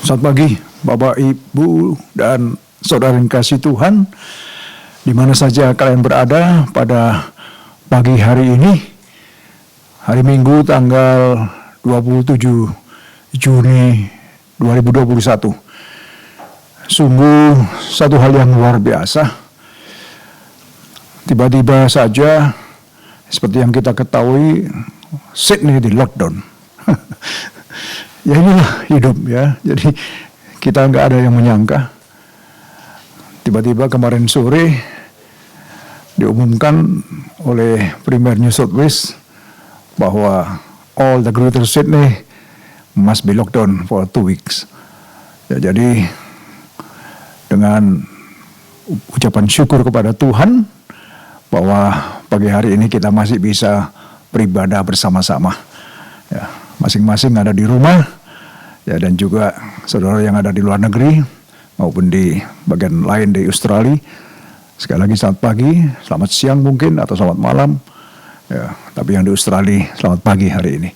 Selamat pagi Bapak, Ibu, dan saudara yang kasih Tuhan, di mana saja kalian berada pada pagi hari ini, hari Minggu tanggal 27 Juni 2021. Sungguh satu hal yang luar biasa. Tiba-tiba saja, seperti yang kita ketahui, Sydney di lockdown. Ya inilah hidup ya. Jadi kita nggak ada yang menyangka. Tiba-tiba kemarin sore diumumkan oleh Premier New South Wales bahwa all the Greater Sydney must be locked down for 2 weeks. Ya, jadi dengan ucapan syukur kepada Tuhan bahwa pagi hari ini kita masih bisa beribadah bersama-sama. Ya, masing-masing ada di rumah. Ya, dan juga saudara yang ada di luar negeri maupun di bagian lain di Australia. Sekali lagi selamat pagi, selamat siang mungkin atau selamat malam. Ya, tapi yang di Australia selamat pagi hari ini.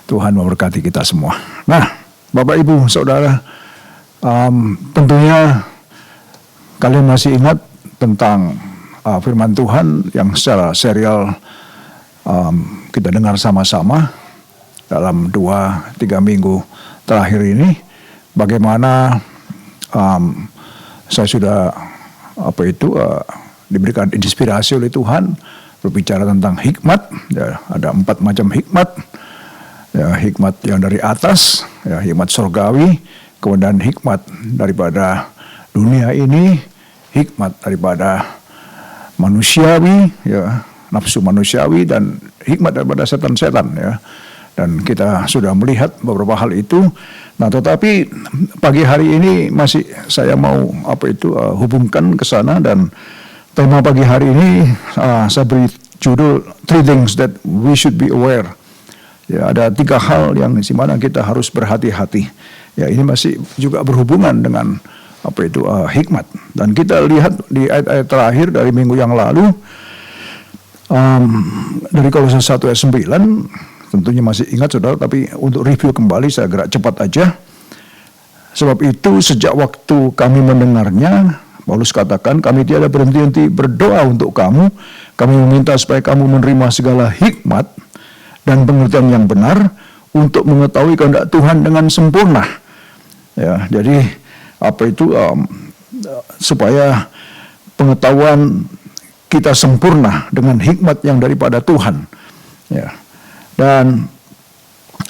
Tuhan memberkati kita semua. Nah, Bapak Ibu Saudara, tentunya kalian masih ingat tentang firman Tuhan yang secara serial kita dengar sama-sama dalam 2-3 minggu terakhir ini, bagaimana saya sudah diberikan inspirasi oleh Tuhan berbicara tentang hikmat. Ya, ada 4 macam hikmat. Ya, hikmat yang dari atas, ya, hikmat surgawi, kemudian hikmat daripada dunia ini, hikmat daripada manusiawi, ya, nafsu manusiawi, dan hikmat daripada setan-setan, ya. Dan kita sudah melihat beberapa hal itu. Nah, tetapi pagi hari ini masih saya mau hubungkan ke sana, dan tema pagi hari ini saya beri judul 3 things that we should be aware. Ya, ada 3 hal yang di mana kita harus berhati-hati. Ya, ini masih juga berhubungan dengan hikmat. Dan kita lihat di ayat-ayat terakhir dari minggu yang lalu, dari Kolose 1 ayat 9. Tentunya masih ingat saudara, tapi untuk review kembali saya gerak cepat aja. Sebab itu sejak waktu kami mendengarnya, Paulus katakan, kami tiada berhenti-henti berdoa untuk kamu. Kami meminta supaya kamu menerima segala hikmat dan pengertian yang benar untuk mengetahui kehendak Tuhan dengan sempurna. Ya, jadi supaya pengetahuan kita sempurna dengan hikmat yang daripada Tuhan. Ya. Dan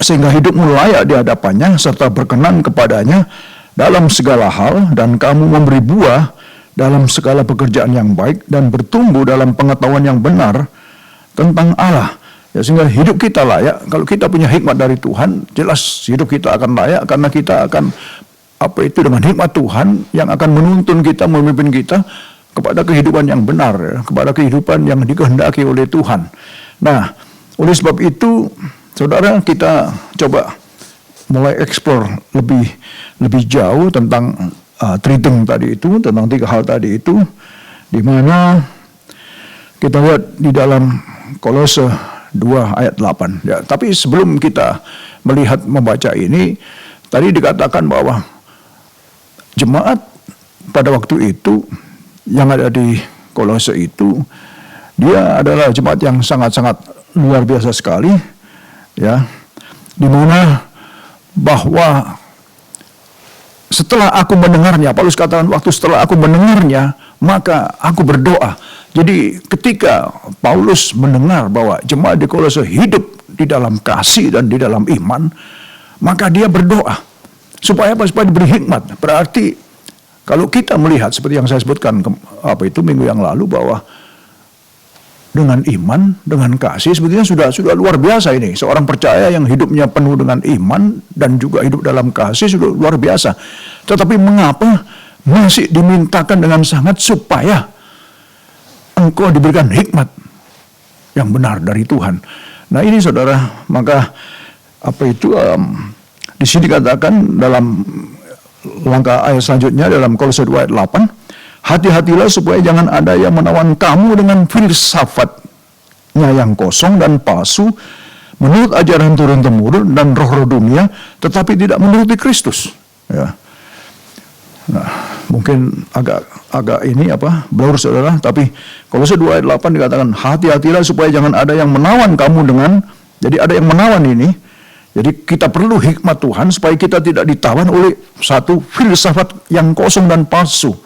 sehingga hidupmu layak di hadapannya serta berkenan kepadanya dalam segala hal, dan kamu memberi buah dalam segala pekerjaan yang baik dan bertumbuh dalam pengetahuan yang benar tentang Allah. Ya, sehingga hidup kita layak. Kalau kita punya hikmat dari Tuhan, jelas hidup kita akan layak, karena kita akan dengan hikmat Tuhan yang akan menuntun kita, memimpin kita kepada kehidupan yang benar, ya, kepada kehidupan yang dikehendaki oleh Tuhan. Nah, oleh sebab itu, saudara, kita coba mulai eksplor lebih jauh tentang 3 things tadi itu, tentang 3 hal tadi itu, di mana kita lihat di dalam Kolose 2 ayat 8. Ya, tapi sebelum kita melihat membaca ini, tadi dikatakan bahwa jemaat pada waktu itu yang ada di Kolose itu, dia adalah jemaat yang sangat-sangat luar biasa sekali, ya, di mana bahwa setelah aku mendengarnya, Paulus katakan waktu setelah aku mendengarnya, maka aku berdoa. Jadi ketika Paulus mendengar bahwa jemaat di Kolose hidup di dalam kasih dan di dalam iman, maka dia berdoa supaya diberi hikmat. Berarti kalau kita melihat seperti yang saya sebutkan minggu yang lalu, bahwa dengan iman, dengan kasih, sebetulnya sudah luar biasa ini. Seorang percaya yang hidupnya penuh dengan iman dan juga hidup dalam kasih sudah luar biasa. Tetapi mengapa masih dimintakan dengan sangat supaya engkau diberikan hikmat yang benar dari Tuhan? Nah, ini saudara, maka di sini dikatakan dalam langkah ayat selanjutnya dalam Kolose 2 ayat 8. Hati-hatilah supaya jangan ada yang menawan kamu dengan filsafatnya yang kosong dan palsu, menurut ajaran turun-temurun dan roh-roh dunia, tetapi tidak menuruti Kristus. Ya. Nah, mungkin agak ini blur saudara, tapi Kolose 2 ayat 8 dikatakan hati-hatilah supaya jangan ada yang menawan kamu jadi ada yang menawan ini. Jadi kita perlu hikmat Tuhan supaya kita tidak ditawan oleh satu filsafat yang kosong dan palsu.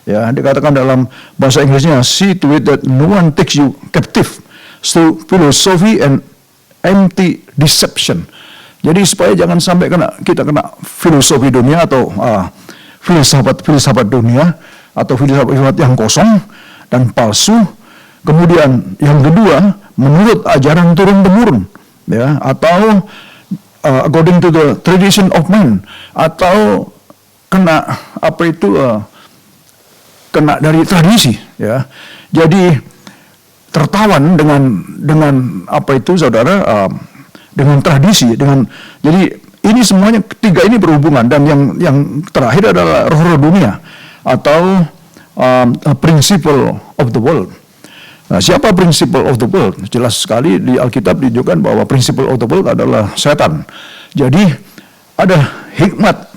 Ya, dikatakan dalam bahasa Inggrisnya, see to it that no one takes you captive through philosophy and empty deception. Jadi supaya jangan sampai kita kena filosofi dunia atau filsafat dunia atau filsafat yang kosong dan palsu. Kemudian yang kedua, menurut ajaran turun-temurun, ya, atau according to the tradition of man, atau kena kena dari tradisi, ya. Jadi tertawan dengan saudara, dengan tradisi, jadi ini semuanya ketiga ini berhubungan, dan yang terakhir adalah roh dunia atau principle of the world. Nah, siapa principle of the world? Jelas sekali di Alkitab ditunjukkan bahwa principle of the world adalah setan. Jadi ada hikmat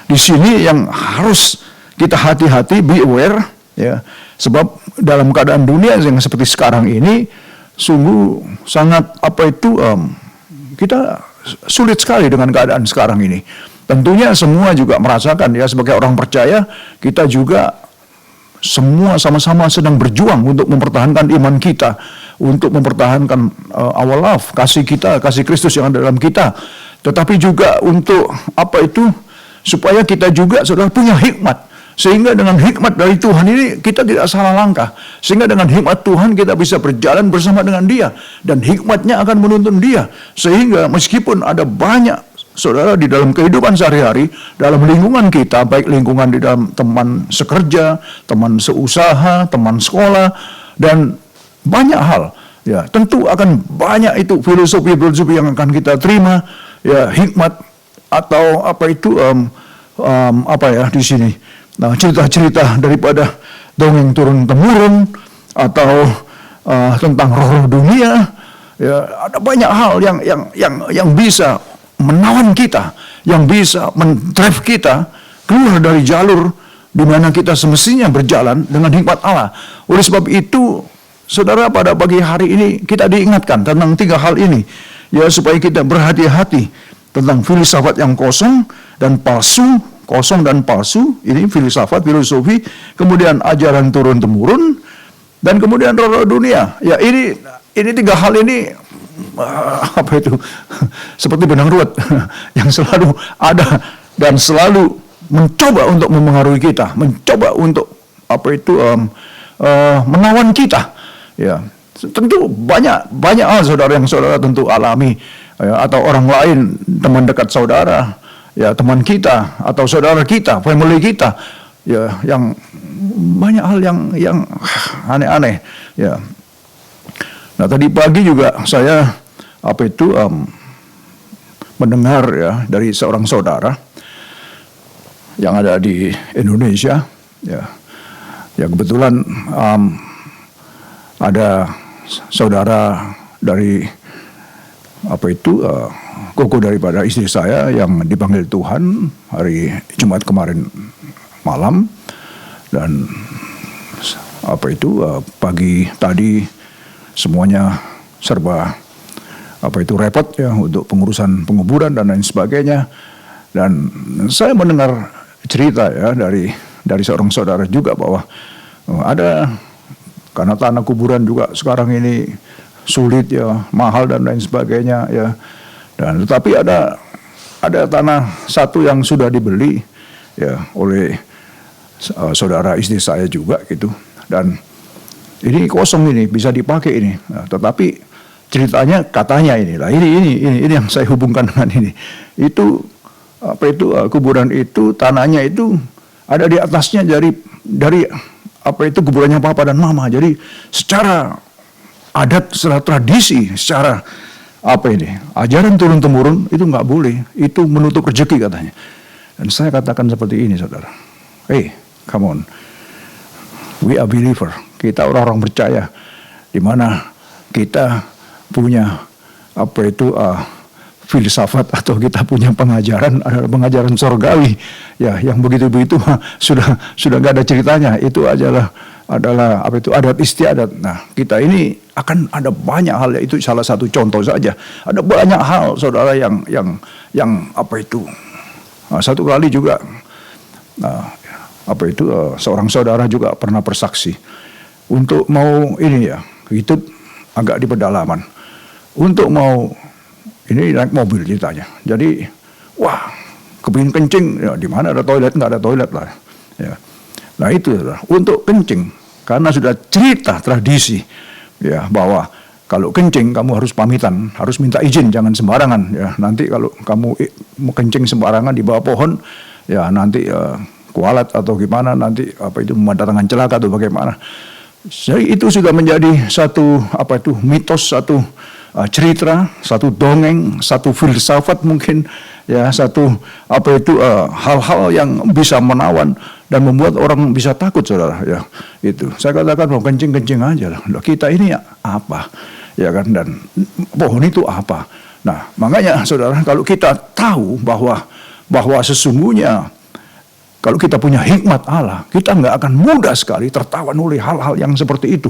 di sini yang harus kita hati-hati, be aware, ya. Sebab dalam keadaan dunia yang seperti sekarang ini sungguh sangat kita sulit sekali dengan keadaan sekarang ini. Tentunya semua juga merasakan, ya, sebagai orang percaya kita juga semua sama-sama sedang berjuang untuk mempertahankan iman kita, untuk mempertahankan our love, kasih Kristus yang ada dalam kita. Tetapi juga untuk supaya kita juga saudara punya hikmat. Sehingga dengan hikmat dari Tuhan ini kita tidak salah langkah. Sehingga dengan hikmat Tuhan kita bisa berjalan bersama dengan Dia. Dan hikmatnya akan menuntun Dia. Sehingga meskipun ada banyak saudara di dalam kehidupan sehari-hari, dalam lingkungan kita, baik lingkungan di dalam teman sekerja, teman seusaha, teman sekolah, dan banyak hal, ya, tentu akan banyak itu filosofi yang akan kita terima, ya, hikmat atau di sini. Nah, cerita-cerita daripada dongeng turun-temurun atau tentang roh dunia, ya, ada banyak hal yang bisa menawan kita, yang bisa men-drive kita keluar dari jalur di mana kita semestinya berjalan dengan hikmat Allah. Oleh sebab itu, saudara, pada pagi hari ini kita diingatkan tentang tiga hal ini, ya, supaya kita berhati-hati tentang filsafat yang kosong dan palsu, ini filsafat, filosofi, kemudian ajaran turun-temurun, dan kemudian roh dunia. Ya, ini tiga hal ini seperti benang ruwet yang selalu ada dan selalu mencoba untuk mempengaruhi kita, mencoba untuk menawan kita. Ya, tentu banyak hal saudara yang saudara tentu alami, ya, atau orang lain, teman dekat saudara, ya, teman kita atau saudara kita, family kita, ya, yang banyak hal yang aneh-aneh, ya. Nah, tadi pagi juga saya mendengar, ya, dari seorang saudara yang ada di Indonesia, ya kebetulan ada saudara dari koko daripada istri saya yang dipanggil Tuhan hari Jumat kemarin malam, dan pagi tadi semuanya serba repot, ya, untuk pengurusan penguburan dan lain sebagainya. Dan saya mendengar cerita, ya, dari seorang saudara juga bahwa ada, karena tanah kuburan juga sekarang ini sulit, ya, mahal dan lain sebagainya, ya. Dan tetapi ada tanah satu yang sudah dibeli, ya, oleh saudara istri saya juga gitu, dan ini kosong, ini bisa dipakai ini. Nah, tetapi ceritanya katanya inilah ini yang saya hubungkan dengan ini. Itu kuburan itu, tanahnya itu ada di atasnya dari kuburannya papa dan mama. Jadi secara adat, secara tradisi, secara ajaran turun-temurun itu nggak boleh. Itu menutup rezeki katanya. Dan saya katakan seperti ini, saudara. Hey, come on. We are believer. Kita orang-orang percaya, di mana kita punya filsafat atau kita punya pengajaran pengajaran surgawi ya yang begitu-begitu sudah nggak ada ceritanya. Itu adalah apa itu adat istiadat. Nah, kita ini akan ada banyak hal, itu salah satu contoh saja. Ada banyak hal saudara yang apa itu. Nah, satu kali juga seorang saudara juga pernah bersaksi untuk mau ini ya, hidup agak di pedalaman. Untuk mau ini naik mobil ceritanya. Jadi, wah, kepingin kencing, ya di mana ada toilet, nggak ada toilet lah. Ya. Nah itu untuk kencing, karena sudah cerita tradisi, ya bahwa kalau kencing kamu harus pamitan, harus minta izin, jangan sembarangan. Ya nanti kalau kamu mau kencing sembarangan di bawah pohon, ya nanti kualat atau gimana, nanti apa itu mendatangkan celaka atau bagaimana. Jadi itu sudah menjadi satu apa itu mitos, satu cerita, satu dongeng, satu filsafat mungkin ya, satu apa itu hal-hal yang bisa menawan dan membuat orang bisa takut saudara ya. Itu saya katakan mau kencing aja lah. Kita ini ya apa ya kan, dan pohon itu apa. Nah makanya saudara, kalau kita tahu bahwa sesungguhnya kalau kita punya hikmat Allah, kita nggak akan mudah sekali tertawan oleh hal-hal yang seperti itu.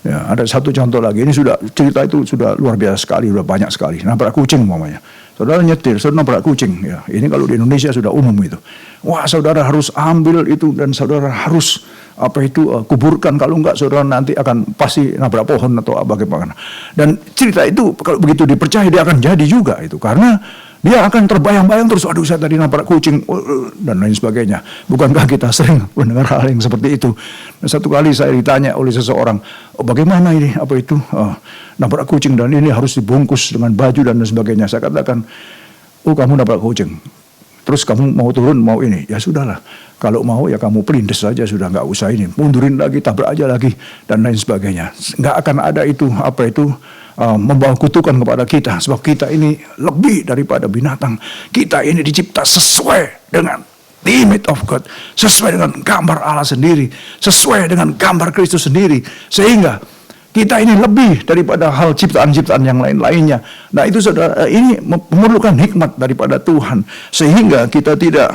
Ya, ada satu contoh lagi, ini sudah cerita itu sudah luar biasa sekali, sudah banyak sekali. Nabrak kucing umpamanya. Saudara nyetir, saudara nabrak kucing. Ya, ini kalau di Indonesia sudah umum itu. Wah, saudara harus ambil itu dan saudara harus kuburkan, kalau enggak saudara nanti akan pasti nabrak pohon atau bagaimana. Dan cerita itu kalau begitu dipercaya dia akan jadi juga itu, karena dia akan terbayang-bayang terus, aduh saya tadi nabrak kucing dan lain sebagainya. Bukankah kita sering mendengar hal yang seperti itu? Dan satu kali saya ditanya oleh seseorang, bagaimana ini nabrak kucing dan ini harus dibungkus dengan baju dan lain sebagainya. Saya katakan, kamu nabrak kucing, terus kamu mau turun, mau ini, ya sudahlah. Kalau mau ya kamu pelindes saja, sudah nggak usah ini, mundurin lagi, tabrak aja lagi dan lain sebagainya. Nggak akan ada itu membawa kutukan kepada kita, sebab kita ini lebih daripada binatang. Kita ini dicipta sesuai dengan image of God, sesuai dengan gambar Allah sendiri, sesuai dengan gambar Kristus sendiri, sehingga kita ini lebih daripada hal ciptaan-ciptaan yang lain-lainnya. Nah itu saudara, ini memerlukan hikmat daripada Tuhan, sehingga kita tidak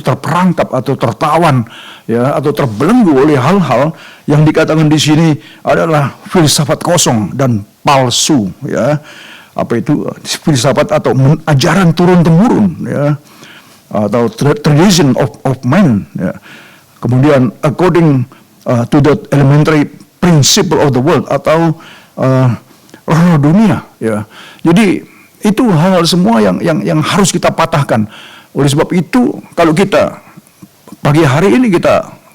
terperangkap atau tertawan ya, atau terbelenggu oleh hal-hal yang dikatakan di sini adalah filsafat kosong dan palsu ya. Filsafat atau ajaran turun-temurun ya, atau tradition of man ya. Kemudian according to the elementary principle of the world, atau roh dunia ya. Jadi itu hal semua yang harus kita patahkan. Oleh sebab itu kalau kita pagi hari ini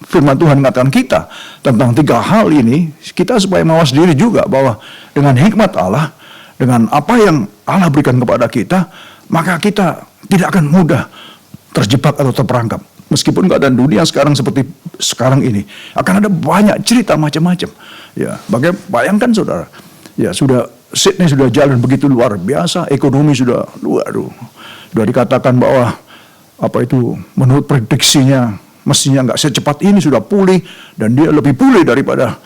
firman Tuhan mengatakan kita tentang 3 hal ini, kita supaya mawas diri juga bahwa dengan hikmat Allah, dengan apa yang Allah berikan kepada kita, maka kita tidak akan mudah terjebak atau terperangkap. Meskipun keadaan dunia sekarang seperti sekarang ini, akan ada banyak cerita macam-macam. Ya, bayangkan saudara, ya Sydney sudah jalan begitu luar biasa, ekonomi sudah dikatakan bahwa menurut prediksinya mestinya nggak secepat ini sudah pulih, dan dia lebih pulih daripada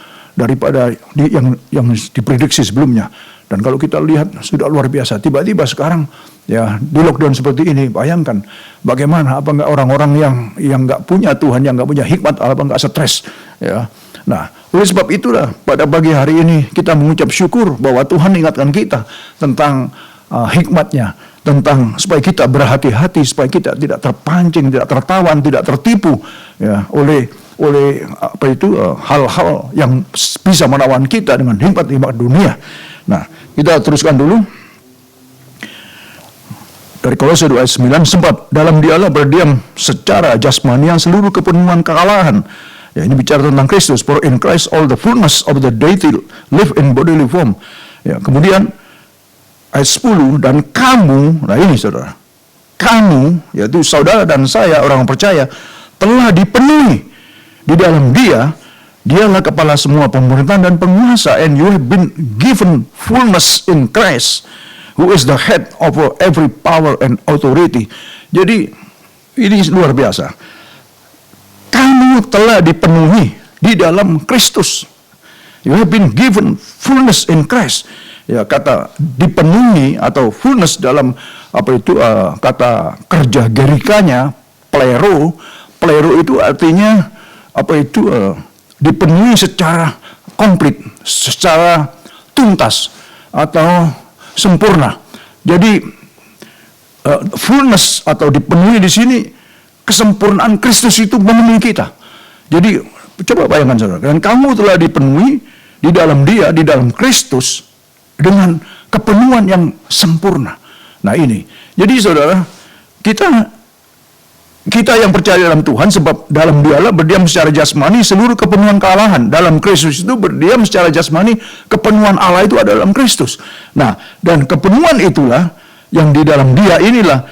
yang diprediksi sebelumnya. Dan kalau kita lihat sudah luar biasa, tiba-tiba sekarang ya di lockdown seperti ini, bayangkan bagaimana nggak orang-orang yang nggak punya Tuhan, yang nggak punya hikmat Allah, nggak stres ya. Nah oleh sebab itulah pada pagi hari ini kita mengucap syukur bahwa Tuhan ingatkan kita tentang hikmatnya, tentang supaya kita berhati-hati, supaya kita tidak terpancing, tidak tertawan, tidak tertipu ya oleh hal-hal yang bisa menawan kita dengan hikmat-hikmat dunia. Nah, kita teruskan dulu dari Kolose 2 ayat 9, sebab dalam Dialah berdiam secara jasmanian seluruh kepenuhan kekalahan. Ya, ini bicara tentang Kristus. For in Christ all the fullness of the deity live in bodily form. Ya, kemudian ayat 10, dan kamu, nah ini saudara, kamu, yaitu saudara dan saya orang percaya, telah dipenuhi di dalam Dialah kepala semua pemerintahan dan penguasa, and you have been given fullness in Christ, who is the head over every power and authority. Jadi ini luar biasa. Kamu telah dipenuhi di dalam Kristus. You have been given fullness in Christ. Ya, kata dipenuhi atau fullness dalam kata kerja gerikanya plero itu artinya dipenuhi secara komplit, secara tuntas atau sempurna. Jadi fullness atau dipenuhi di sini kesempurnaan Kristus itu memenuhi kita. Jadi coba bayangkan saudara, dan kamu telah dipenuhi di dalam Dia, di dalam Kristus dengan kepenuhan yang sempurna. Nah ini, jadi saudara, kita yang percaya dalam Tuhan, sebab dalam Dialah berdiam secara jasmani seluruh kepenuhan kealahan. Dalam Kristus itu berdiam secara jasmani, kepenuhan Allah itu ada dalam Kristus. Nah, dan kepenuhan itulah yang di dalam Dia inilah,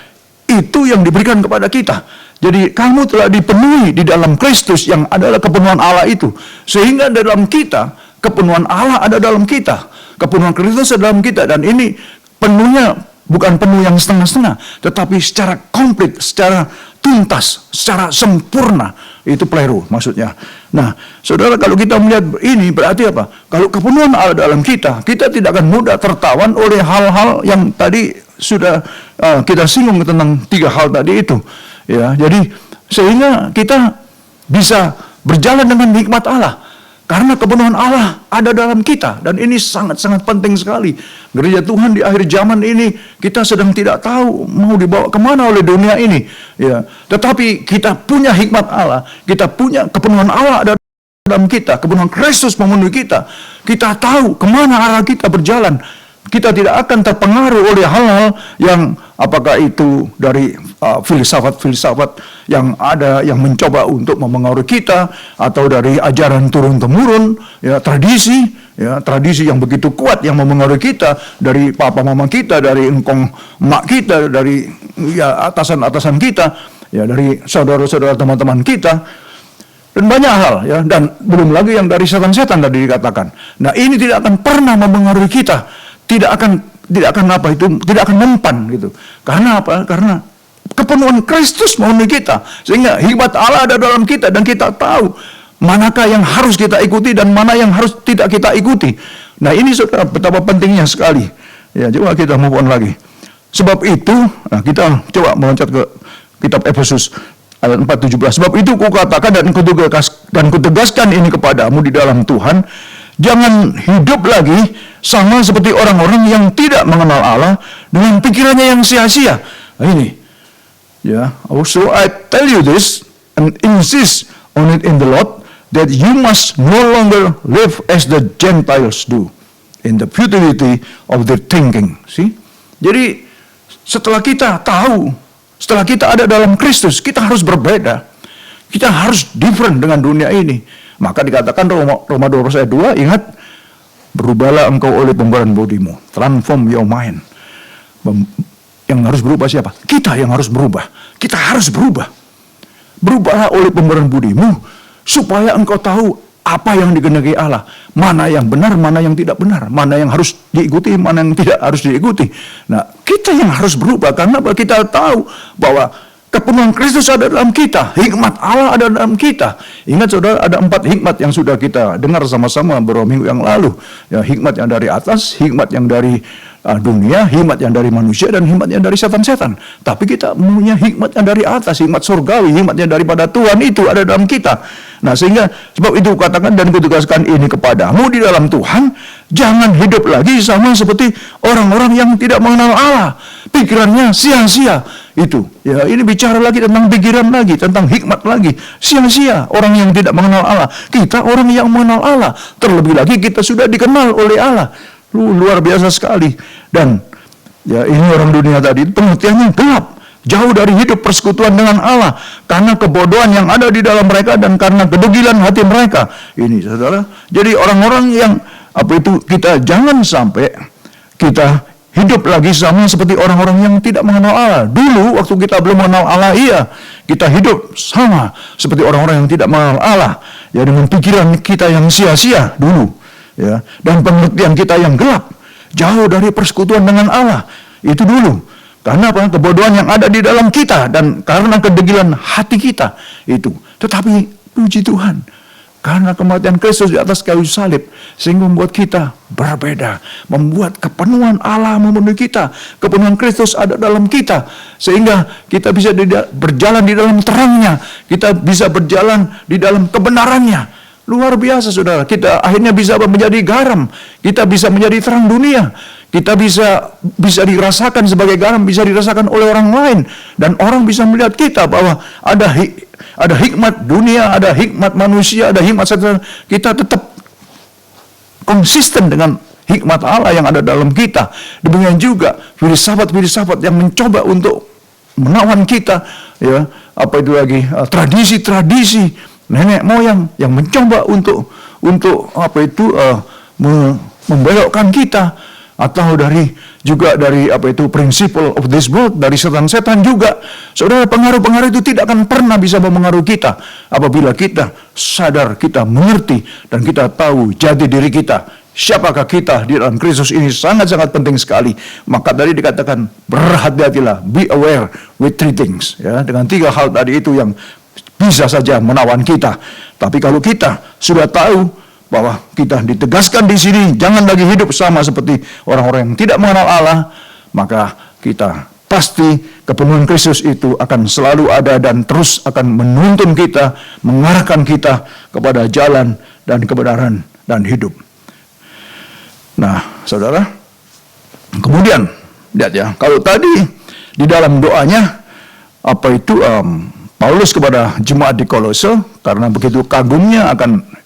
itu yang diberikan kepada kita. Jadi kamu telah dipenuhi di dalam Kristus yang adalah kepenuhan Allah itu. Sehingga dalam kita, kepenuhan Allah ada dalam kita. Kepenuhan Kristus ada dalam kita. Dan ini penuhnya bukan penuh yang setengah-setengah, tetapi secara komplit, secara tuntas, secara sempurna. Itu plero maksudnya. Nah, saudara, kalau kita melihat ini berarti apa? Kalau kepenuhan Allah dalam kita, kita tidak akan mudah tertawan oleh hal-hal yang tadi sudah kita singgung tentang 3 hal tadi itu. Ya, jadi sehingga kita bisa berjalan dengan hikmat Allah. Karena kepenuhan Allah ada dalam kita. Dan ini sangat-sangat penting sekali. Gereja Tuhan di akhir zaman ini, kita sedang tidak tahu mau dibawa kemana oleh dunia ini. Ya, tetapi kita punya hikmat Allah. Kita punya kepenuhan Allah ada dalam kita. Kepenuhan Kristus memenuhi kita. Kita tahu kemana arah kita berjalan. Kita tidak akan terpengaruh oleh hal-hal yang apakah itu dari filsafat-filsafat yang ada yang mencoba untuk mempengaruhi kita, atau dari ajaran turun-temurun, ya, tradisi yang begitu kuat yang mempengaruhi kita, dari papa mama kita, dari engkong mak kita, dari atasan-atasan kita, ya, dari saudara-saudara teman-teman kita, dan banyak hal, ya, dan belum lagi yang dari setan-setan tadi dikatakan. Nah, ini tidak akan pernah mempengaruhi kita. Tidak akan mempan gitu. Karena apa? Karena kepenuhan Kristus memenuhi kita, sehingga hikmat Allah ada dalam kita, dan kita tahu manakah yang harus kita ikuti dan mana yang harus tidak kita ikuti. Nah, ini saudara, betapa pentingnya sekali. Ya, coba kita move on lagi. Sebab itu, kita coba meloncat ke kitab Efesus ayat 4:17. Sebab itu kukatakan dan kutegaskan ini kepadamu di dalam Tuhan, jangan hidup lagi sama seperti orang-orang yang tidak mengenal Allah dengan pikirannya yang sia-sia. Nah, ini, ya. So I tell you this and insist on it in the Lord, that you must no longer live as the Gentiles do, in the futility of their thinking. See? Jadi setelah kita tahu, setelah kita ada dalam Kristus, kita harus berbeda. Kita harus different dengan dunia ini. Maka dikatakan Roma 12 ayat 2, ingat, berubahlah engkau oleh pembaharuan budimu. Transform your mind. Yang harus berubah siapa? Kita yang harus berubah. Kita harus berubah. Berubahlah oleh pembaharuan budimu, supaya engkau tahu apa yang dikehendaki Allah. Mana yang benar, mana yang tidak benar. Mana yang harus diikuti, mana yang tidak harus diikuti. Nah, kita yang harus berubah. Karena kita tahu bahwa kepenuhan Kristus ada dalam kita, hikmat Allah ada dalam kita. Ingat saudara, ada 4 hikmat yang sudah kita dengar sama-sama beberapa minggu yang lalu. Ya, hikmat yang dari atas, hikmat yang dari dunia, hikmat yang dari manusia, dan hikmat yang dari setan-setan. Tapi kita punya hikmat yang dari atas, hikmat surgawi, hikmat yang daripada Tuhan itu ada dalam kita. Nah, sehingga sebab itu katakan dan kutegaskan ini kepadamu di dalam Tuhan, jangan hidup lagi sama seperti orang-orang yang tidak mengenal Allah. Pikirannya sia-sia. Itu, ya, ini bicara lagi tentang pikiran lagi, tentang hikmat lagi. Sia-sia orang yang tidak mengenal Allah. Kita orang yang mengenal Allah. Terlebih lagi kita sudah dikenal oleh Allah. Luar biasa sekali. Dan ya, ini orang dunia tadi pengertiannya gelap, jauh dari hidup persekutuan dengan Allah, karena kebodohan yang ada di dalam mereka dan karena kedegilan hati mereka. Ini saudara, jadi orang-orang yang kita jangan sampai kita hidup lagi sama seperti orang-orang yang tidak mengenal Allah. Dulu waktu kita belum mengenal Allah, iya, kita hidup sama seperti orang-orang yang tidak mengenal Allah, ya, dengan pikiran kita yang sia-sia dulu, ya, dan pengertian kita yang gelap, jauh dari persekutuan dengan Allah. Itu dulu. Karena apa? Kebodohan yang ada di dalam kita dan karena kedegilan hati kita itu. Tetapi puji Tuhan, Karena kematian Kristus di atas kayu salib, sehingga membuat kita berbeda. Membuat kepenuhan Allah memenuhi kita. Kepenuhan Kristus ada dalam kita. Sehingga kita bisa berjalan di dalam terangnya. Kita bisa berjalan di dalam kebenarannya. Luar biasa, saudara. Kita akhirnya bisa menjadi garam. Kita bisa menjadi terang dunia. Kita bisa dirasakan sebagai garam, bisa dirasakan oleh orang lain. Dan orang bisa melihat kita bahwa ada hikmat dunia, ada hikmat manusia, ada hikmat setan. Kita tetap konsisten dengan hikmat Allah yang ada dalam kita. Demikian juga filsafat-filsafat yang mencoba untuk menawan kita, ya, tradisi-tradisi nenek moyang yang mencoba untuk membelokkan kita. Atau dari principle of this world, dari setan-setan juga. Saudara, pengaruh-pengaruh itu tidak akan pernah bisa memengaruhi kita apabila kita sadar, kita mengerti, dan kita tahu jati diri kita. Siapakah kita di dalam Kristus ini sangat-sangat penting sekali. Maka tadi dikatakan berhati-hatilah, be aware with three things. Ya, dengan 3 hal tadi itu yang bisa saja menawan kita. Tapi kalau kita sudah tahu bahwa kita ditegaskan di sini, jangan lagi hidup sama seperti orang-orang yang tidak mengenal Allah, maka kita pasti kepenuhan Kristus itu akan selalu ada dan terus akan menuntun kita, mengarahkan kita kepada jalan dan kebenaran dan hidup. Nah, saudara, kemudian lihat ya, kalau tadi di dalam doanya Paulus kepada jemaat di Kolose, karena begitu kagumnya akan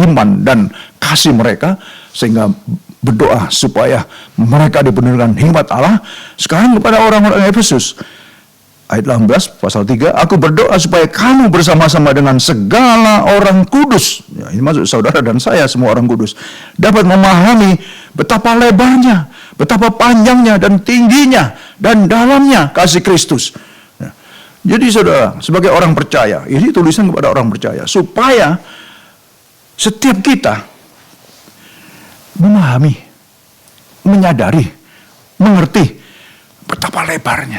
iman dan kasih mereka, sehingga berdoa supaya mereka dipenuhi dengan hikmat Allah. Sekarang kepada orang-orang Efesus, ayat 18 pasal 3, aku berdoa supaya kamu bersama-sama dengan segala orang kudus, ya, ini maksud saudara dan saya, semua orang kudus, dapat memahami betapa lebarnya, betapa panjangnya dan tingginya dan dalamnya kasih Kristus. Ya. Jadi saudara, sebagai orang percaya, ini tulisan kepada orang percaya, supaya setiap kita memahami, menyadari, mengerti betapa lebarnya,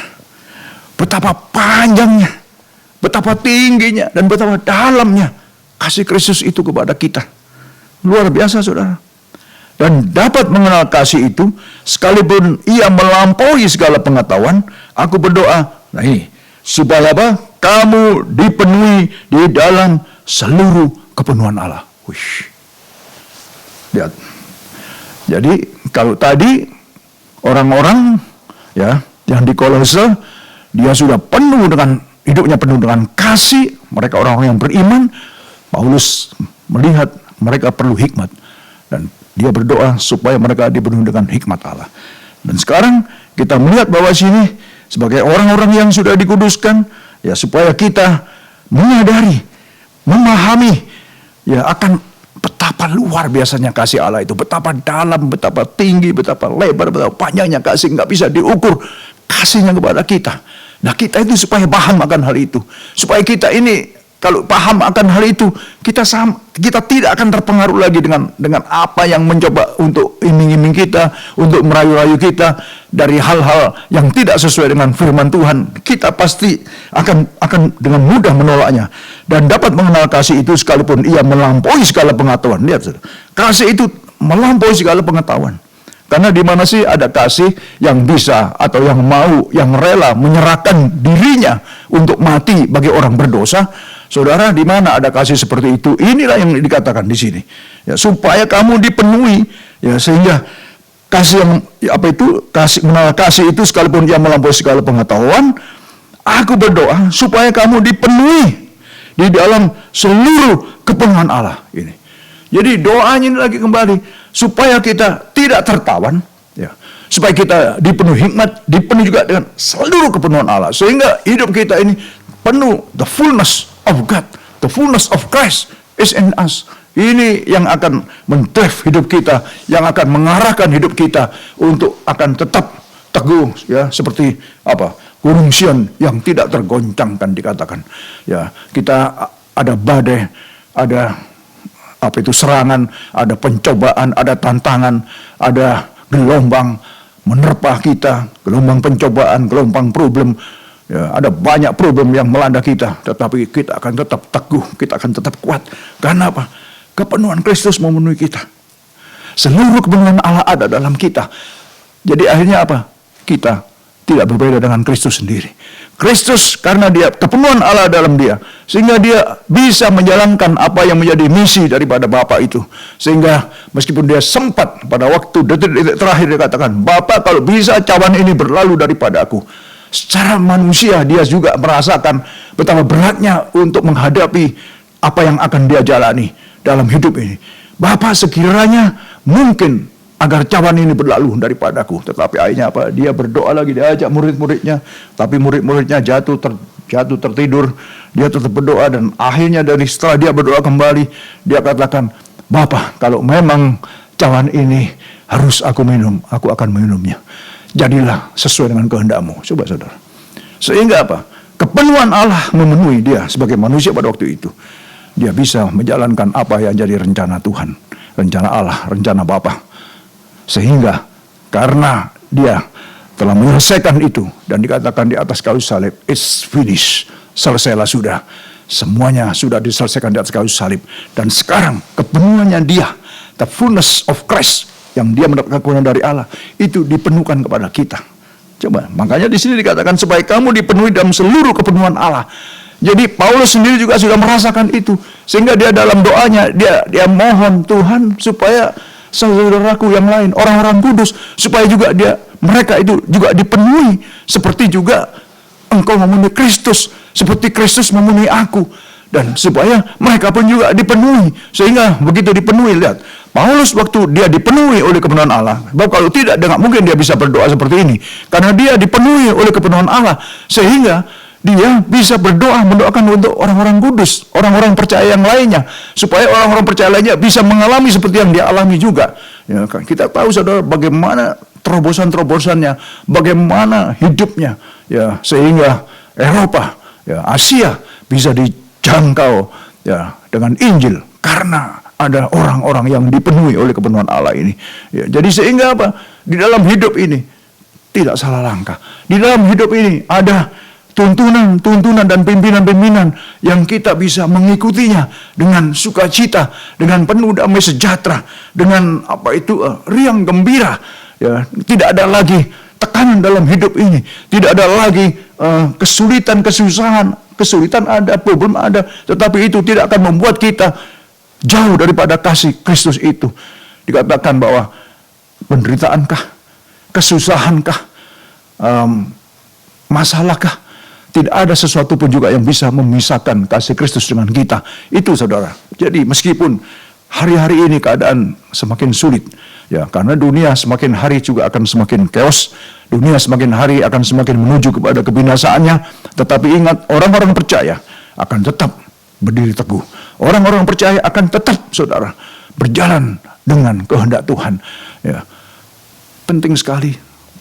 betapa panjangnya, betapa tingginya, dan betapa dalamnya kasih Kristus itu kepada kita. Luar biasa, saudara. Dan dapat mengenal kasih itu, sekalipun ia melampaui segala pengetahuan, aku berdoa, nah ini, supaya apa? Kamu dipenuhi di dalam seluruh kepenuhan Allah. Wish. Lihat. Jadi kalau tadi orang-orang ya yang di Kolose, dia sudah penuh dengan hidupnya penuh dengan kasih, mereka orang-orang yang beriman. Paulus melihat mereka perlu hikmat dan dia berdoa supaya mereka dipenuhi dengan hikmat Allah. Dan sekarang kita melihat bahwa sini sebagai orang-orang yang sudah dikuduskan, ya, supaya kita menyadari, memahami, ya, akan betapa luar biasanya kasih Allah itu, betapa dalam, betapa tinggi, betapa lebar, betapa panjangnya kasih, nggak bisa diukur kasihnya kepada kita. Nah, kita itu supaya paham akan hal itu, supaya kita ini kalau paham akan hal itu, kita tidak akan terpengaruh lagi dengan apa yang mencoba untuk iming-iming kita, untuk merayu-rayu kita dari hal-hal yang tidak sesuai dengan firman Tuhan. Kita pasti akan dengan mudah menolaknya dan dapat mengenal kasih itu sekalipun ia melampaui segala pengetahuan. Lihat, kasih itu melampaui segala pengetahuan. Karena di mana sih ada kasih yang bisa atau yang mau, yang rela menyerahkan dirinya untuk mati bagi orang berdosa? Saudara, di mana ada kasih seperti itu? Inilah yang dikatakan di sini. Ya, supaya kamu dipenuhi, ya, sehingga kasih yang kasih itu sekalipun ia melampaui segala pengetahuan, aku berdoa supaya kamu dipenuhi di dalam seluruh kepenuhan Allah ini. Jadi doanya ini lagi kembali supaya kita tidak tertawan, ya, supaya kita dipenuhi hikmat, dipenuhi juga dengan seluruh kepenuhan Allah, sehingga hidup kita ini penuh the fullness of God, the fullness of Christ is in us. Ini yang akan mendrive hidup kita, yang akan mengarahkan hidup kita untuk akan tetap teguh, ya, seperti Gunung Sion yang tidak tergoncangkan dikatakan. Ya, kita ada badai, ada serangan, ada pencobaan, ada tantangan, ada gelombang menerpa kita, gelombang pencobaan, gelombang problem. Ya, ada banyak problem yang melanda kita, tetapi kita akan tetap teguh, kita akan tetap kuat. Karena apa? Kepenuhan Kristus memenuhi kita. Seluruh kebenaran Allah ada dalam kita. Jadi akhirnya apa? Kita tidak berbeda dengan Kristus sendiri. Kristus karena dia kepenuhan Allah dalam dia, sehingga dia bisa menjalankan apa yang menjadi misi daripada Bapa itu. Sehingga meskipun dia sempat pada waktu detik-detik terakhir dia katakan, Bapa kalau bisa cawan ini berlalu daripada aku. Secara manusia dia juga merasakan betapa beratnya untuk menghadapi apa yang akan dia jalani dalam hidup ini. Bapa sekiranya mungkin agar cawan ini berlalu daripadaku. Tetapi akhirnya apa? Dia berdoa lagi, dia ajak murid-muridnya. Tapi murid-muridnya jatuh tertidur. Dia tetap berdoa dan akhirnya setelah dia berdoa kembali, dia katakan, Bapa kalau memang cawan ini harus aku minum, aku akan minumnya. Jadilah sesuai dengan kehendak-Mu. Coba saudara. Sehingga apa? Kepenuhan Allah memenuhi dia sebagai manusia pada waktu itu. Dia bisa menjalankan apa yang jadi rencana Tuhan. Rencana Allah, rencana Bapa. Sehingga karena dia telah menyelesaikan itu. Dan dikatakan di atas kayu salib, it's finished. Selesailah sudah. Semuanya sudah diselesaikan di atas kayu salib. Dan sekarang kepenuhannya dia, the fullness of Christ, yang dia mendapatkan kepenuhan dari Allah, itu dipenuhkan kepada kita. Coba, makanya di sini dikatakan supaya kamu dipenuhi dalam seluruh kepenuhan Allah. Jadi Paulus sendiri juga sudah merasakan itu, sehingga dia dalam doanya dia mohon Tuhan supaya saudaraku yang lain, orang-orang kudus, supaya juga mereka itu juga dipenuhi seperti juga engkau memenuhi Kristus, seperti Kristus memenuhi aku. Dan supaya mereka pun juga dipenuhi. Sehingga begitu dipenuhi, lihat, Paulus waktu dia dipenuhi oleh kepenuhan Allah. Sebab kalau tidak, dengan mungkin dia bisa berdoa seperti ini. Karena dia dipenuhi oleh kepenuhan Allah. Sehingga dia bisa berdoa, mendoakan untuk orang-orang kudus, orang-orang percaya yang lainnya. Supaya orang-orang percaya lainnya bisa mengalami seperti yang dia alami juga. Ya, kita tahu saudara bagaimana terobosan-terobosannya, bagaimana hidupnya. Ya, sehingga Eropa, ya, Asia bisa dijangkau ya dengan Injil karena ada orang-orang yang dipenuhi oleh kepenuhan Allah ini. Ya, jadi sehingga apa? Di dalam hidup ini tidak salah langkah. Di dalam hidup ini ada tuntunan dan pimpinan-pimpinan yang kita bisa mengikutinya dengan sukacita, dengan penuh damai sejahtera, dengan riang gembira. Ya, tidak ada lagi tekanan dalam hidup ini, tidak ada lagi kesulitan ada, problem ada, tetapi itu tidak akan membuat kita jauh daripada kasih Kristus itu. Dikatakan bahwa penderitaankah, kesusahankah, masalahkah, tidak ada sesuatu pun juga yang bisa memisahkan kasih Kristus dengan kita. Itu saudara. Jadi meskipun hari-hari ini keadaan semakin sulit, ya, karena dunia semakin hari juga akan semakin chaos, dunia semakin hari akan semakin menuju kepada kebinasaannya, tetapi ingat, orang-orang percaya akan tetap berdiri teguh. Orang-orang percaya akan tetap, saudara, berjalan dengan kehendak Tuhan. Ya. Penting sekali,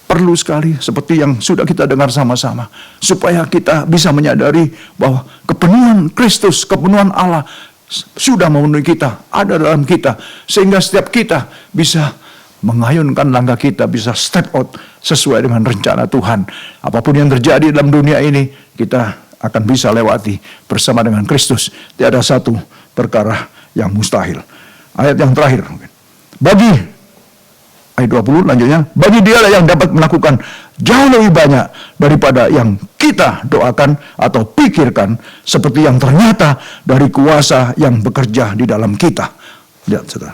perlu sekali, seperti yang sudah kita dengar sama-sama, supaya kita bisa menyadari bahwa kepenuhan Kristus, kepenuhan Allah sudah memenuhi kita, ada dalam kita, sehingga setiap kita bisa mengayunkan langkah kita, bisa step out sesuai dengan rencana Tuhan. Apapun yang terjadi dalam dunia ini, kita akan bisa lewati bersama dengan Kristus. Tiada satu perkara yang mustahil. Ayat yang terakhir, bagi ayat 20 lanjutnya, bagi dialah yang dapat melakukan jauh lebih banyak daripada yang kita doakan atau pikirkan, seperti yang ternyata dari kuasa yang bekerja di dalam kita. Lihat saudara,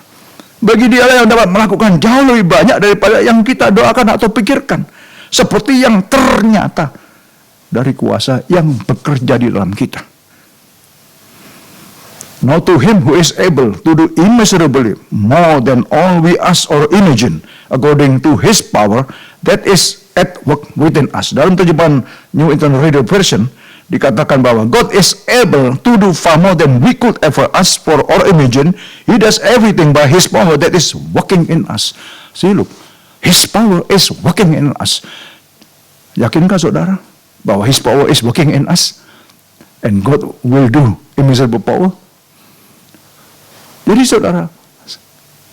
bagi dialah yang dapat melakukan jauh lebih banyak daripada yang kita doakan atau pikirkan, seperti yang ternyata dari kuasa yang bekerja di dalam kita. Now to him who is able to do immeasurably more than all we ask or imagine, according to his power that is at work within us. Dalam terjemahan New International Version dikatakan bahwa God is able to do far more than we could ever ask for or imagine. He does everything by his power that is working in us. See, look, his power is working in us. Yakinkah saudara bahwa his power is working in us? And God will do immeasurable power. Jadi saudara,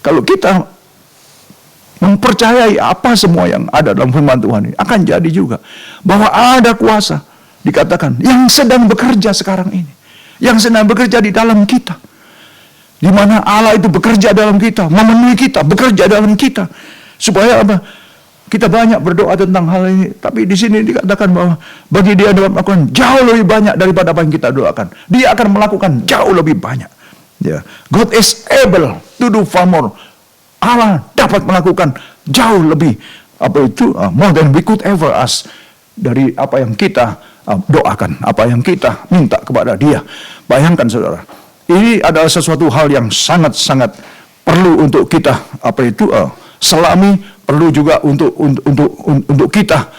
kalau kita mempercayai apa semua yang ada dalam firman Tuhan ini, akan jadi juga bahwa ada kuasa dikatakan yang sedang bekerja sekarang ini, yang sedang bekerja di dalam kita, di mana Allah itu bekerja dalam kita, memenuhi kita, bekerja dalam kita, supaya apa? Kita banyak berdoa tentang hal ini, tapi di sini dikatakan bahwa bagi Dia dapat melakukan jauh lebih banyak daripada apa yang kita doakan. Dia akan melakukan jauh lebih banyak. Ya, God is able to do far more. Allah dapat melakukan jauh lebih more than we could ever ask, dari apa yang kita doakan, apa yang kita minta kepada Dia. Bayangkan saudara, ini adalah sesuatu hal yang sangat-sangat perlu untuk kita selami, perlu juga untuk kita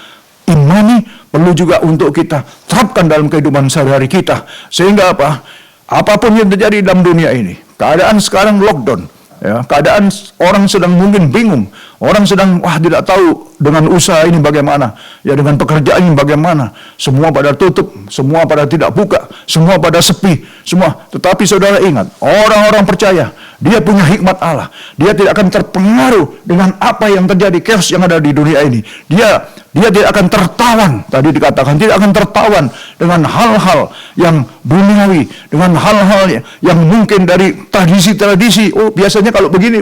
imani, perlu juga untuk kita terapkan dalam kehidupan sehari-hari kita. Sehingga apapun yang terjadi dalam dunia ini, keadaan sekarang lockdown, ya, keadaan orang sedang mungkin bingung, orang sedang tidak tahu dengan usaha ini bagaimana, ya, dengan pekerjaan ini bagaimana, semua pada tutup, semua pada tidak buka, semua pada sepi, semua. Tetapi saudara ingat, orang-orang percaya dia punya hikmat Allah. Dia tidak akan terpengaruh dengan apa yang terjadi, chaos yang ada di dunia ini. Dia tidak akan tertawan, tadi dikatakan tidak akan tertawan dengan hal-hal yang duniawi, dengan hal-hal yang mungkin dari tradisi-tradisi. Oh, biasanya kalau begini,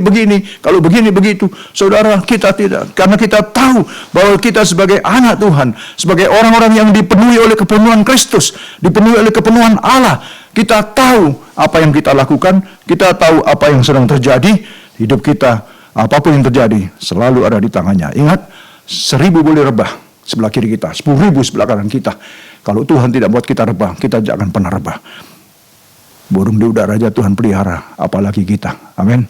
kalau begini, begitu. Saudara, kita tidak. Karena kita tahu bahwa kita sebagai anak Tuhan, sebagai orang-orang yang dipenuhi oleh kepenuhan Kristus, dipenuhi oleh kepenuhan Allah, kita tahu apa yang kita lakukan, kita tahu apa yang sedang terjadi. Hidup kita, apapun yang terjadi, selalu ada di tangannya. Ingat, 1000 boleh rebah sebelah kiri kita, 10.000 sebelah kanan kita. Kalau Tuhan tidak buat kita rebah, kita jangan pernah rebah. Burung di udara aja Tuhan pelihara, apalagi kita. Amin.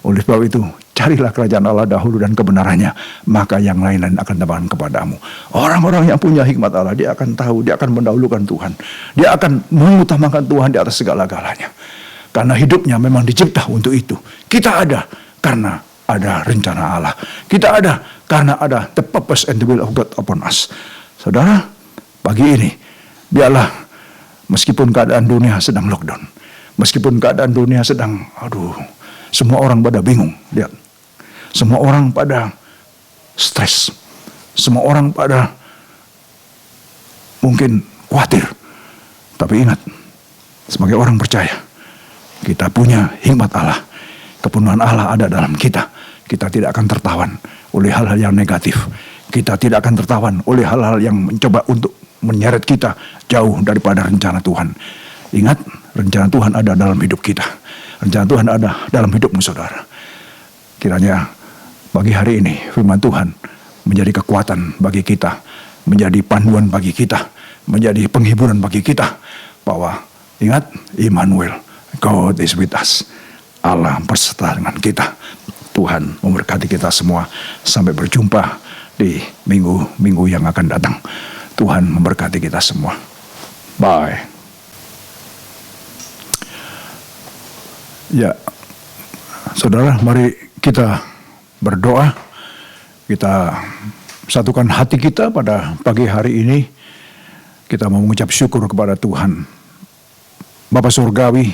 Oleh sebab itu, carilah kerajaan Allah dahulu dan kebenarannya, maka yang lain-lain akan tambahkan kepadamu. Orang-orang yang punya hikmat Allah, dia akan tahu, dia akan mendahulukan Tuhan. Dia akan mengutamakan Tuhan di atas segala-galanya. Karena hidupnya memang dicipta untuk itu. Kita ada karena ada rencana Allah. Kita ada karena ada the purpose and the will of God upon us. Saudara, pagi ini, biarlah meskipun keadaan dunia sedang lockdown, meskipun keadaan dunia sedang, semua orang pada bingung, lihat. Semua orang pada stres. Semua orang pada mungkin khawatir. Tapi ingat, sebagai orang percaya, kita punya hikmat Allah. Kepenuhan Allah ada dalam kita. Kita tidak akan tertawan oleh hal-hal yang negatif. Kita tidak akan tertawan oleh hal-hal yang mencoba untuk menyeret kita jauh daripada rencana Tuhan. Ingat, rencana Tuhan ada dalam hidup kita. Rencana Tuhan ada dalam hidupmu, saudara. Kiranya pagi hari ini firman Tuhan menjadi kekuatan bagi kita, menjadi panduan bagi kita, menjadi penghiburan bagi kita, bahwa ingat, Immanuel, God is with us. Allah berserta dengan kita. Tuhan memberkati kita semua. Sampai berjumpa di minggu-minggu yang akan datang. Tuhan memberkati kita semua. Bye. Ya, saudara, mari kita berdoa. Kita satukan hati kita pada pagi hari ini. Kita mau mengucap syukur kepada Tuhan. Bapa Surgawi,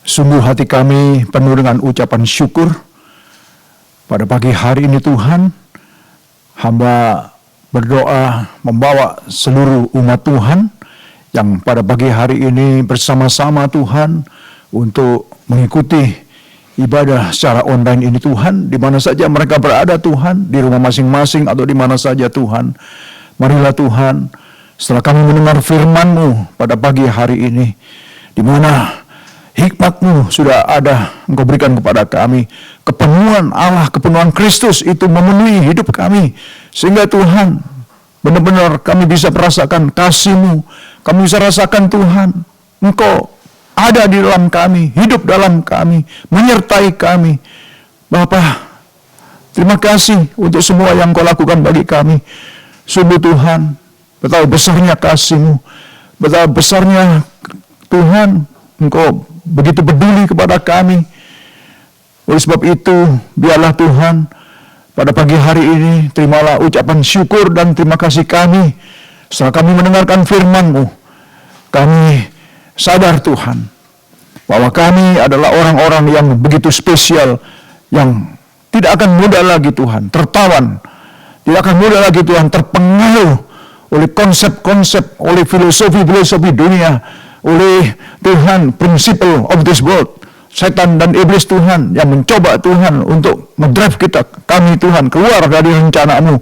sungguh hati kami penuh dengan ucapan syukur. Pada pagi hari ini Tuhan, hamba berdoa membawa seluruh umat Tuhan yang pada pagi hari ini bersama-sama Tuhan untuk mengikuti ibadah secara online ini Tuhan, di mana saja mereka berada Tuhan, di rumah masing-masing atau di mana saja Tuhan. Marilah Tuhan, setelah kami mendengar firman-Mu pada pagi hari ini, di mana hikmat-Mu sudah ada, Engkau berikan kepada kami. Kepenuhan Allah, kepenuhan Kristus itu memenuhi hidup kami. Sehingga Tuhan, benar-benar kami bisa merasakan kasih-Mu. Kami bisa rasakan Tuhan, Engkau ada di dalam kami, hidup dalam kami, menyertai kami. Bapa, terima kasih untuk semua yang Engkau lakukan bagi kami. Sungguh Tuhan, betapa besarnya kasih-Mu, betapa besarnya Tuhan, Engkau begitu peduli kepada kami. Oleh sebab itu, biarlah Tuhan, pada pagi hari ini, terimalah ucapan syukur dan terima kasih kami. Setelah kami mendengarkan firman-Mu, kami sadar Tuhan, bahwa kami adalah orang-orang yang begitu spesial, yang tidak akan mudah lagi Tuhan tertawan, tidak akan mudah lagi Tuhan terpengaruh oleh konsep-konsep, oleh filosofi-filosofi dunia, oleh Tuhan, principle of this world. Setan dan iblis Tuhan yang mencoba Tuhan untuk mendrive kami Tuhan keluar dari rencana-Mu,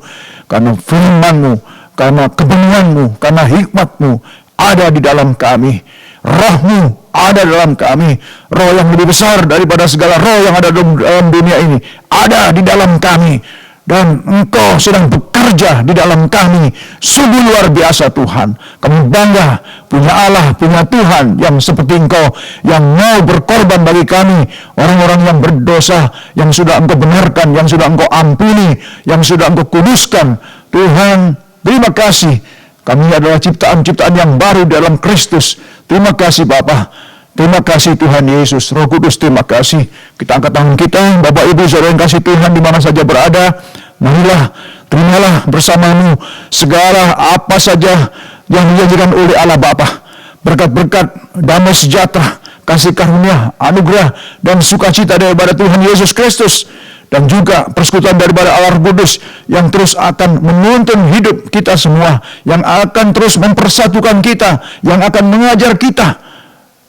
karena firman-Mu, karena kebenaran-Mu, karena hikmat-Mu ada di dalam kami. Roh-Mu ada dalam kami. Roh yang lebih besar daripada segala roh yang ada dalam dunia ini ada di dalam kami. Dan Engkau sedang bekerja di dalam kami. Sungguh luar biasa Tuhan. Kami bangga punya Allah, punya Tuhan yang seperti Engkau, yang mau berkorban bagi kami, orang-orang yang berdosa, yang sudah Engkau benarkan, yang sudah Engkau ampuni, yang sudah Engkau kuduskan. Tuhan, terima kasih. Kami adalah ciptaan-ciptaan yang baru dalam Kristus. Terima kasih Bapa. Terima kasih Tuhan Yesus. Roh Kudus, terima kasih. Kita angkat tangan kita, Bapak Ibu saudara yang kasih Tuhan di mana saja berada. Marilah, terimalah bersamamu segala apa saja yang dijanjikan oleh Allah Bapa. Berkat-berkat, damai sejahtera, kasih karunia, anugerah, dan sukacita daripada Tuhan Yesus Kristus. Dan juga persekutuan daripada Allah Kudus yang terus akan menuntun hidup kita semua. Yang akan terus mempersatukan kita, yang akan mengajar kita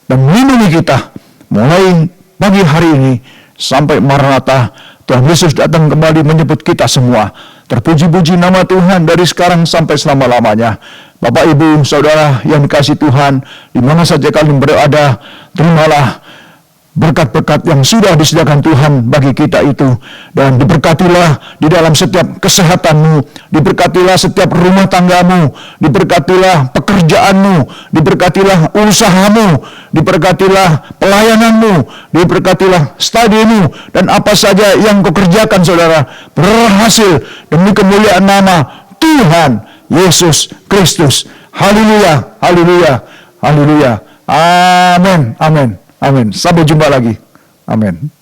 dan melindungi kita mulai pagi hari ini sampai Maranatha. Tuhan Yesus datang kembali menjemput kita semua. Terpuji-puji nama Tuhan dari sekarang sampai selama-lamanya. Bapak, Ibu, Saudara yang dikasihi Tuhan, di mana saja kalian berada, terimalah berkat-berkat yang sudah disediakan Tuhan bagi kita itu. Dan diberkatilah di dalam setiap kesehatanmu, diberkatilah setiap rumah tanggamu, diberkatilah pekerjaanmu, diberkatilah usahamu, diberkatilah pelayananmu, diberkatilah studimu, dan apa saja yang kau kerjakan saudara berhasil demi kemuliaan nama Tuhan Yesus Kristus. Haleluya, haleluya, haleluya. Amin, amin. Amin. Sampai jumpa lagi. Amin.